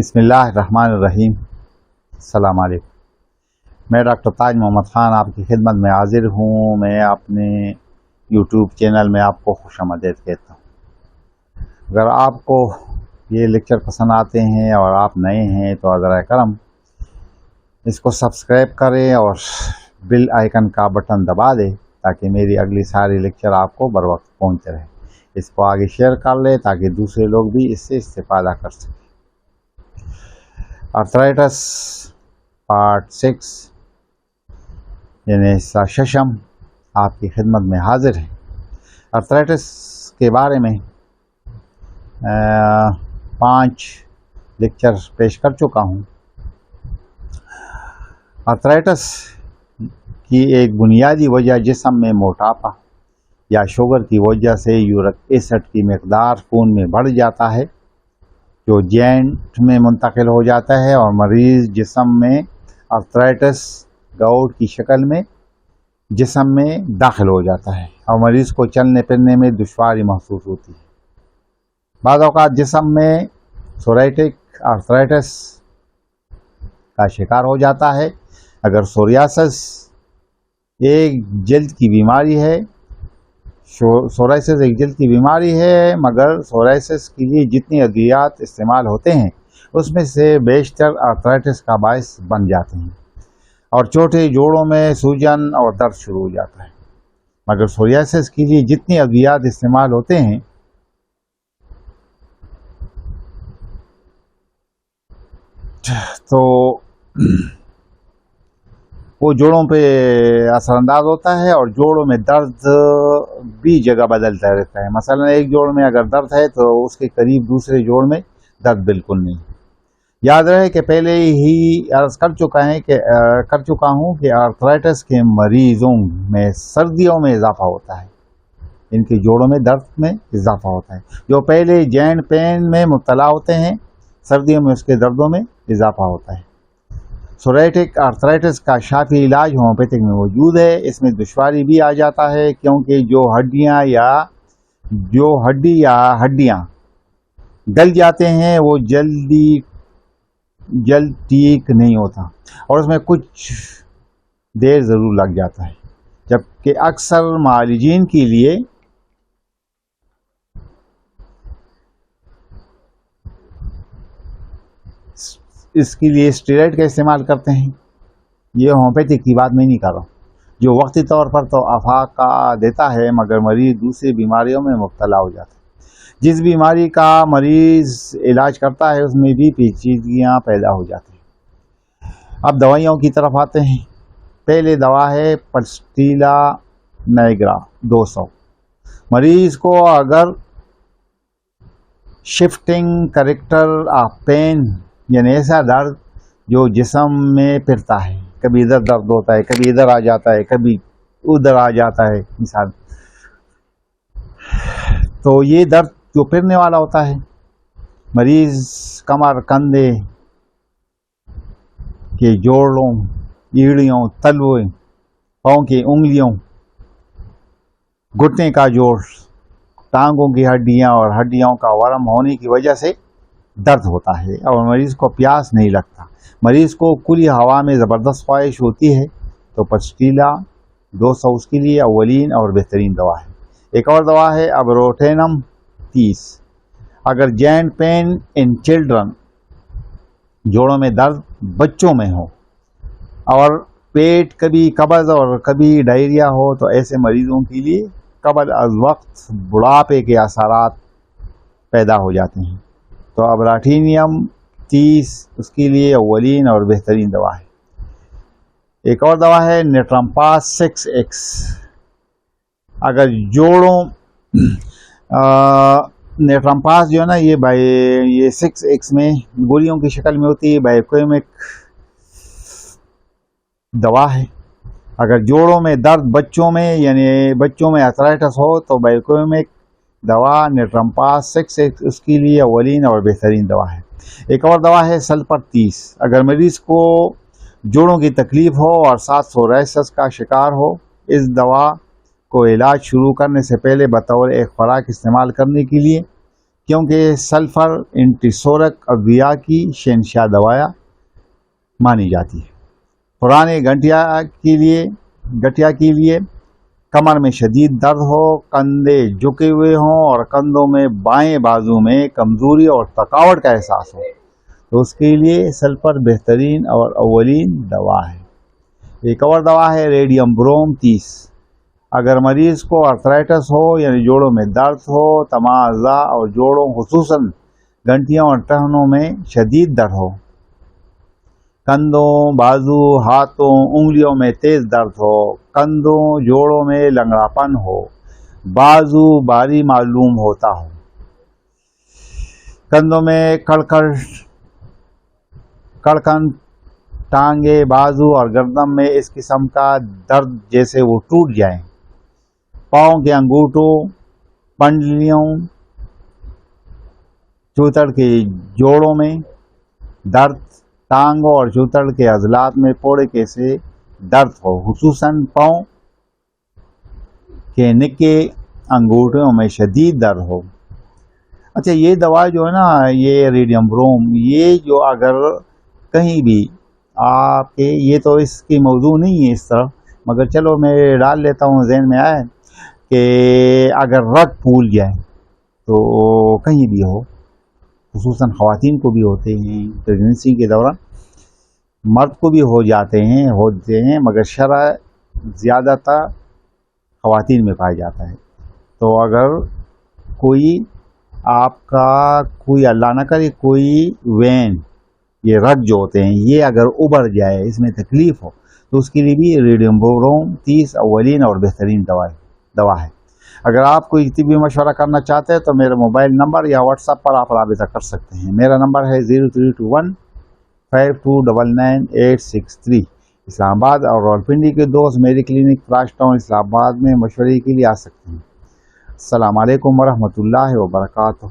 بسم اللہ الرحمن الرحیم۔ السلام علیکم۔ میں ڈاکٹر تاج محمد خان آپ کی خدمت میں حاضر ہوں۔ میں اپنے یوٹیوب چینل میں آپ کو خوش آمدید کہتا ہوں۔ اگر آپ کو یہ لیکچر پسند آتے ہیں اور آپ نئے ہیں تو ذرا کرم اس کو سبسکرائب کریں اور بیل آئیکن کا بٹن دبا دیں تاکہ میری اگلی ساری لیکچر آپ کو بر وقت پہنچتے رہے۔ اس کو آگے شیئر کر لیں تاکہ دوسرے لوگ بھی اس سے استفادہ کر سکیں۔ آرتھرائٹس پارٹ 6 یعنی حصہ ششم آپ کی خدمت میں حاضر ہے۔ آرتھرائٹس کے بارے میں 5 لیکچر پیش کر چکا ہوں۔ آرتھرائٹس کی ایک بنیادی وجہ جسم میں موٹاپا یا شوگر کی وجہ سے یورک ایسڈ کی مقدار خون میں بڑھ جاتا ہے جو جوائنٹ میں منتقل ہو جاتا ہے اور مریض جسم میں آرتھرائٹس گاؤٹ کی شکل میں جسم میں داخل ہو جاتا ہے اور مریض کو چلنے پھرنے میں دشواری محسوس ہوتی ہے۔ بعض اوقات جسم میں سوریاٹک آرتھرائٹس کا شکار ہو جاتا ہے۔ اگر سوریاسس ایک جلد کی بیماری ہے سورائسس ایک جلد کی بیماری ہے مگر سورائسس کے لیے جتنی ادویات استعمال ہوتے ہیں اس میں سے بیشتر آرتھرائٹس کا باعث بن جاتے ہیں اور چھوٹے جوڑوں میں سوجن اور درد شروع ہو جاتا ہے۔ مگر سوریاسس کے لیے جتنی ادویات استعمال ہوتے ہیں تو وہ جوڑوں پہ اثر انداز ہوتا ہے اور جوڑوں میں درد بھی جگہ بدلتا رہتا ہے۔ مثلا ایک جوڑ میں اگر درد ہے تو اس کے قریب دوسرے جوڑ میں درد بالکل نہیں۔ یاد رہے کہ پہلے ہی عرض کر چکا ہوں کہ آرتھرائٹس کے مریضوں میں سردیوں میں اضافہ ہوتا ہے، ان کے جوڑوں میں درد میں اضافہ ہوتا ہے۔ جو پہلے جوائنٹ پین میں مبتلا ہوتے ہیں سردیوں میں اس کے دردوں میں اضافہ ہوتا ہے۔ سوریاٹک آرتھرائٹس کا شافی علاج ہومیوپیتھک میں موجود ہے۔ اس میں دشواری بھی آ جاتا ہے کیونکہ جو ہڈی یا ہڈیاں گل جاتے ہیں وہ جلد ٹھیک نہیں ہوتا اور اس میں کچھ دیر ضرور لگ جاتا ہے، جبکہ اکثر معالجین کے لیے اس کے لیے اسٹیرائڈ کا استعمال کرتے ہیں۔ یہ ہومیوپیتھک کی بات میں نہیں کر رہا ہوں، جو وقتی طور پر تو افاقہ دیتا ہے مگر مریض دوسری بیماریوں میں مبتلا ہو جاتا ہے۔ جس بیماری کا مریض علاج کرتا ہے اس میں بھی پیچیدگیاں پیدا ہو جاتی ہیں۔ اب دوائیوں کی طرف آتے ہیں۔ پہلے دوا ہے پسٹیلا نیگرا 200۔ مریض کو اگر شفٹنگ کریکٹر آف پین یعنی ایسا درد جو جسم میں پھرتا ہے، کبھی ادھر درد ہوتا ہے کبھی ادھر آ جاتا ہے کبھی ادھر آ جاتا ہے مثال، تو یہ درد جو پھرنے والا ہوتا ہے، مریض کمر کندھے کے جوڑوں ایڑیوں تلوے پاؤں کی انگلیوں گھٹنے کا جوڑ ٹانگوں کی ہڈیاں اور ہڈیوں کا ورم ہونے کی وجہ سے درد ہوتا ہے اور مریض کو پیاس نہیں لگتا، مریض کو کھلی ہوا میں زبردست خواہش ہوتی ہے تو پسٹیلا 200 اس کے لیے اولین اور بہترین دوا ہے۔ ایک اور دوا ہے ابروٹینم 30۔ اگر جوائنٹ پین ان چلڈرن جوڑوں میں درد بچوں میں ہو اور پیٹ کبھی قبض اور کبھی ڈائریا ہو تو ایسے مریضوں کے لیے قبل از وقت بڑھاپے کے اثرات پیدا ہو جاتے ہیں تو ابراٹینیم 30 اس کے لیے اولین اور بہترین دوا ہے۔ ایک اور دوا ہے نیٹرمپاس 6X۔ اگر جوڑوں نیٹرمپاس جو ہے نا یہ 6X میں گولیوں کی شکل میں ہوتی ہے، بائیوکیمک دوا ہے۔ اگر جوڑوں میں درد بچوں میں یعنی بچوں میں آرتھرائٹس ہو تو بائیوکیمک دوا نیٹرمپاس 6X اس کے لیے اولین اور بہترین دوا ہے۔ ایک اور دوا ہے سلفر 30۔ اگر مریض کو جوڑوں کی تکلیف ہو اور ساتھ سورائسس کا شکار ہو، اس دوا کو علاج شروع کرنے سے پہلے بطور ایک خوراک استعمال کرنے کے لیے کیونکہ سلفر انٹیسورک ادویہ کی شہنشاہ دوایا مانی جاتی ہے۔ پرانے گٹھیا کے لیے کمر میں شدید درد ہو، کندھے جھکے ہوئے ہوں اور کندھوں میں بائیں بازو میں کمزوری اور تھکاوٹ کا احساس ہو تو اس کے لیے سلفر بہترین اور اولین دوا ہے۔ ایک اور دوا ہے ریڈیم بروم 30۔ اگر مریض کو آرتھرائٹس ہو یعنی جوڑوں میں درد ہو، تمام اعضاء اور جوڑوں خصوصاً گھنٹیوں اور ٹہنوں میں شدید درد ہو، کندھوں، بازو، ہاتھوں، انگلیوں میں تیز درد ہو، کندھوں، جوڑوں میں لنگڑاپن ہو، بازو بھاری معلوم ہوتا ہو، کندھوں میں کڑکن، ٹانگیں، بازو اور گردن میں اس قسم کا درد جیسے وہ ٹوٹ جائیں، پاؤں کے انگوٹھوں، پنڈلیوں، چوتڑ کے جوڑوں میں درد، ٹانگوں اور چوتڑ کے عضلات میں پوڑے کیسے درد ہو، خصوصاً پاؤں کے نکے انگوٹھوں میں شدید درد ہو۔ اچھا، یہ دوا جو ہے نا، یہ ریڈیم بروم، یہ جو اگر کہیں بھی آپ کے، یہ تو اس کی موضوع نہیں ہے اس طرح، مگر چلو میں ڈال لیتا ہوں، ذہن میں آئے کہ اگر رگ پھول جائے تو کہیں بھی ہو، خصوصاً خواتین کو بھی ہوتے ہیں پریگننسی کے دوران، مرد کو بھی ہوتے ہیں مگر شرح زیادہ تر خواتین میں پایا جاتا ہے۔ تو اگر کوئی آپ کا کوئی اللہ نہ کرے کوئی وین، یہ رگ جو ہوتے ہیں یہ اگر ابھر جائے، اس میں تکلیف ہو تو اس کے لیے بھی ریڈیم بروم 30 اولین اور بہترین دوا ہے۔ اگر آپ کوئی طبی مشورہ کرنا چاہتے ہیں تو میرے موبائل نمبر یا واٹس ایپ پر آپ رابطہ کر سکتے ہیں۔ میرا نمبر ہے 032152999863۔ اسلام آباد اور راولپنڈی کے دوست میری کلینک فلاش ٹاؤن اسلام آباد میں مشورے کے لیے آ سکتے ہیں۔ السلام علیکم ورحمۃ اللہ وبرکاتہ۔